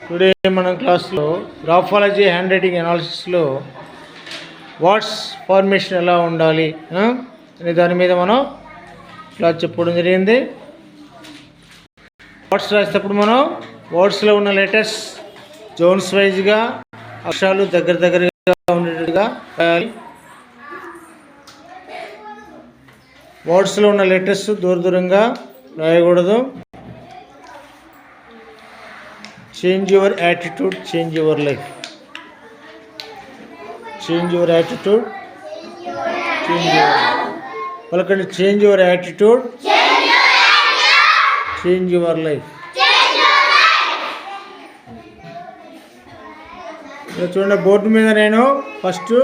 Today మనం క్లాస్లో graphology handwriting అనాలిసిస్లో వర్డ్స్ ఫార్మేషన్ ఎలా ఉండాలి అనే దాని మీద మనం క్లాస్ చెప్పడం జరిగింది. వర్డ్స్ రాసేటప్పుడు మనం వర్డ్స్లో ఉన్న లెటర్స్ జోన్స్ వైజ్గా అక్షరాలు దగ్గరగా ఉండేటట్టుగా రాయాలి. వర్డ్స్లో ఉన్న లెటర్స్ దూరంగా రాయకూడదు. Change your attitude, change your life. Change your attitude, change your పలకండి. Change your attitude, change your life. చూడండి, బోర్డు మీద నేను ఫస్ట్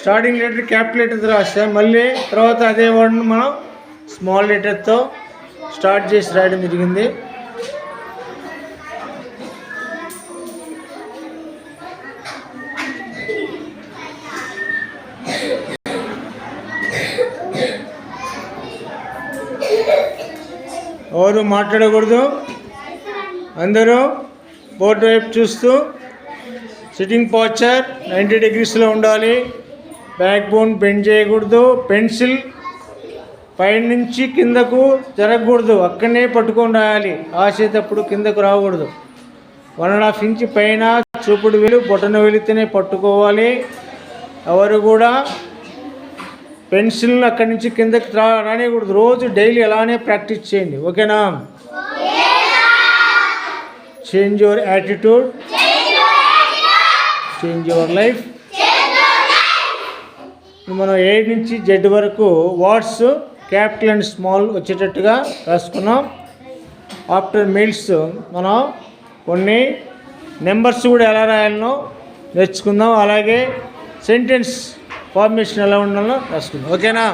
స్టార్టింగ్ లెటర్ క్యాపిటల్ లెటర్తో రాస్తాను, మళ్ళీ తర్వాత అదే వర్డ్ను మనం స్మాల్ లెటర్తో స్టార్ట్ చేసి రాయడం జరిగింది. ఎవరు మాట్లాడకూడదు, అందరూ బోర్డు వైపు చూస్తూ సిట్టింగ్ పోస్చర్ 90 degreesలో ఉండాలి. బ్యాక్ బోన్ బెండ్ చేయకూడదు. పెన్సిల్ పైనుంచి కిందకు జరగకూడదు, అక్కడనే పట్టుకొని రాయాలి. రాసేటప్పుడు కిందకు రాకూడదు. 1.5 inch పైన చూపుడు వేలు బొటన వెళితేనే పట్టుకోవాలి. ఎవరు కూడా పెన్సిల్ని అక్కడి నుంచి కిందకి రానియకూడదు. రోజు డైలీ అలానే ప్రాక్టీస్ చేయండి, ఓకేనా? Change your attitude, change your life. మనం A నుంచి Z వరకు వర్డ్స్ క్యాపిటల్ అండ్ స్మాల్ వచ్చేటట్టుగా రాసుకున్నాం. ఆఫ్టర్ మీల్స్ మనం కొన్ని నెంబర్స్ కూడా ఎలా రాయాలనో నేర్చుకుందాం. అలాగే సెంటెన్స్ ఫార్మేషన్ ఎలా ఉండాలో రాసుకుందాం, ఓకేనా?